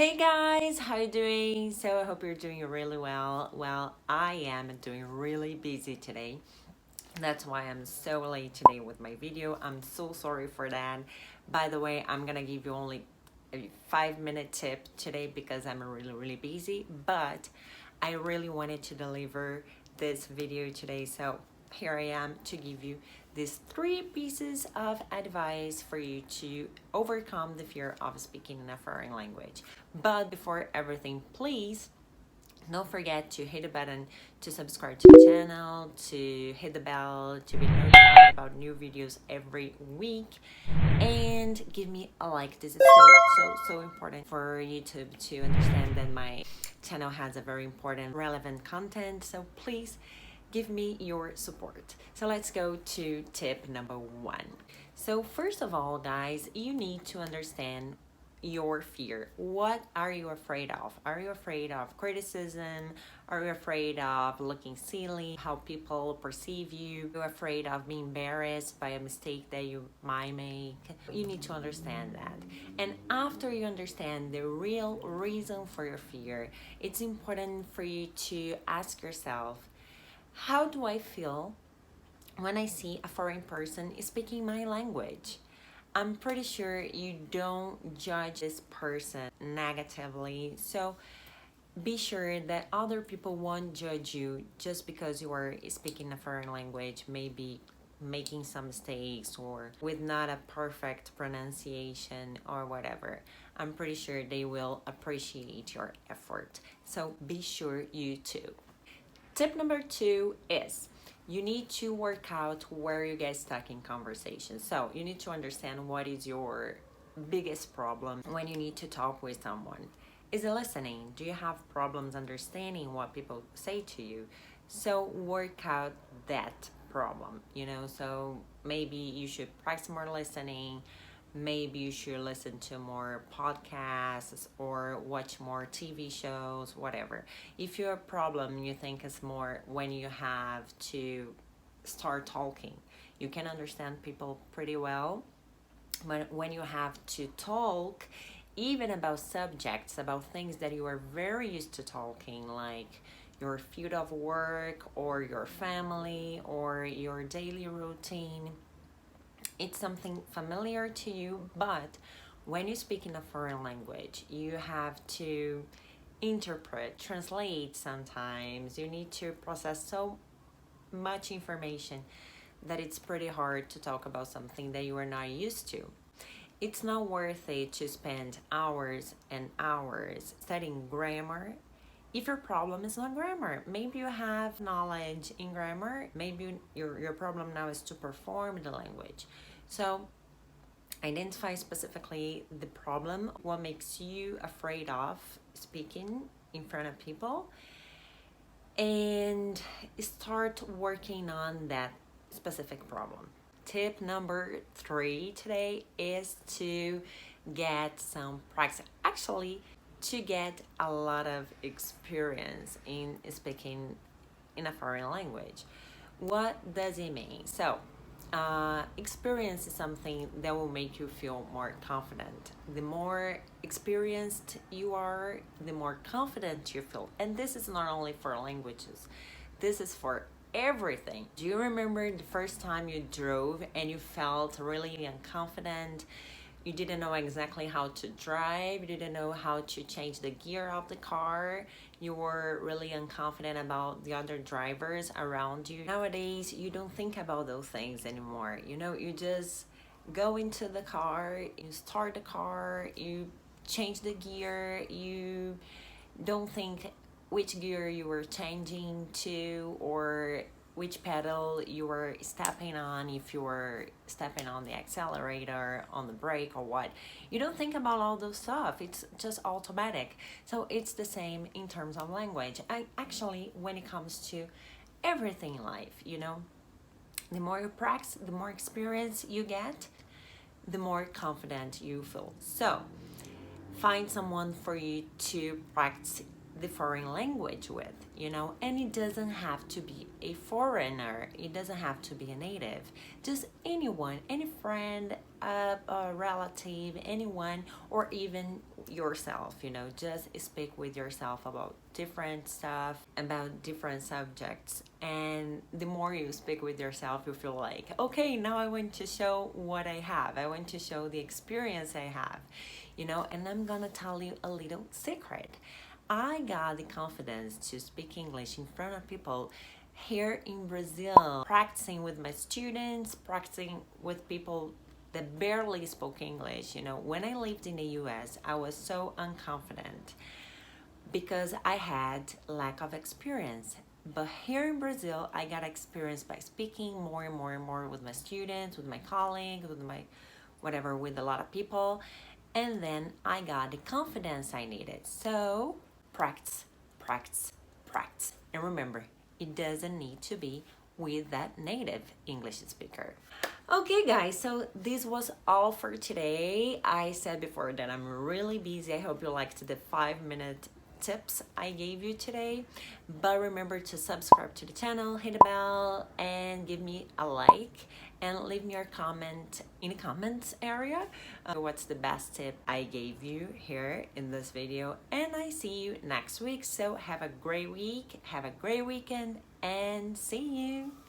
Hey guys, how you doing? So I hope you're doing really well. Well, I am doing really busy today. That's why I'm so late today with my video. I'm so sorry for that. By the way, I'm gonna give you only a 5-minute tip today because I'm really busy, but I really wanted to deliver this video today. So here I am to give you these 3 pieces of advice for you to overcome the fear of speaking in a foreign language. But before everything, please don't forget to hit the button to subscribe to the channel, to hit the bell to be notified about new videos every week, and give me a like. This is so important for YouTube to understand that my channel has a very important relevant content, so please give me your support. So let's go to tip number 1. So first of all, guys, you need to understand your fear. What are you afraid of? Are you afraid of criticism? Are you afraid of looking silly, how people perceive you? Are you afraid of being embarrassed by a mistake that you might make? You need to understand that. And after you understand the real reason for your fear, it's important for you to ask yourself, how do I feel when I see a foreign person speaking my language? I'm pretty sure you don't judge this person negatively, so be sure that other people won't judge you just because you are speaking a foreign language, maybe making some mistakes or with not a perfect pronunciation or whatever. I'm pretty sure they will appreciate your effort, so be sure you too. Tip number 2 is you need to work out where you get stuck in conversation. So you need to understand what is your biggest problem when you need to talk with someone. Is it listening? Do you have problems understanding what people say to you? So work out that problem. So maybe you should practice more listening. Maybe you should listen to more podcasts or watch more TV shows, whatever. If your problem you think is more when you have to start talking, you can understand people pretty well. But when you have to talk, even about subjects, about things that you are very used to talking, like your field of work or your family or your daily routine, it's something familiar to you, but when you speak in a foreign language, you have to interpret, translate sometimes. You need to process so much information that it's pretty hard to talk about something that you are not used to. It's not worth it to spend hours and hours studying grammar if your problem is not grammar. Maybe you have knowledge in grammar, maybe your problem now is to perform the language. So identify specifically the problem, what makes you afraid of speaking in front of people, and start working on that specific problem. Tip number 3 today is to get some practice. Actually, to get a lot of experience in speaking in a foreign language. What does it mean? So, experience is something that will make you feel more confident. The more experienced you are, the more confident you feel. And this is not only for languages, this is for everything. Do you remember the first time you drove and you felt really unconfident? You didn't know exactly how to drive, you didn't know how to change the gear of the car, you were really unconfident about the other drivers around you. Nowadays, you don't think about those things anymore. You just go into the car, you start the car, you change the gear, you don't think which gear you were changing to or which pedal you were stepping on, if you were stepping on the accelerator, on the brake, or what. You don't think about all those stuff. It's just automatic. So it's the same in terms of language. Actually, when it comes to everything in life, the more you practice, the more experience you get, the more confident you feel. So find someone for you to practice the foreign language with, and it doesn't have to be a foreigner, it doesn't have to be a native, just anyone, any friend, a relative, anyone, or even yourself, you know, just speak with yourself about different stuff, about different subjects. And the more you speak with yourself, you feel like, okay, now I want to show what I have. I want to show the experience I have, you know. And I'm gonna tell you a little secret. I got the confidence to speak English in front of people here in Brazil, practicing with my students, practicing with people that barely spoke English. You know, when I lived in the US, I was so unconfident because I had lack of experience. But here in Brazil, I got experience by speaking more and more and more with my students, with my colleagues, with my whatever, with a lot of people. And then I got the confidence I needed. So practice, practice, practice. And remember, it doesn't need to be with that native English speaker. Okay guys, so this was all for today. I said before that I'm really busy. I hope you liked the 5-minute tips I gave you today. But remember to subscribe to the channel, hit the bell, and give me a like. And leave me your comment in the comments area. What's the best tip I gave you here in this video. And I see you next week. So have a great week, have a great weekend, and see you.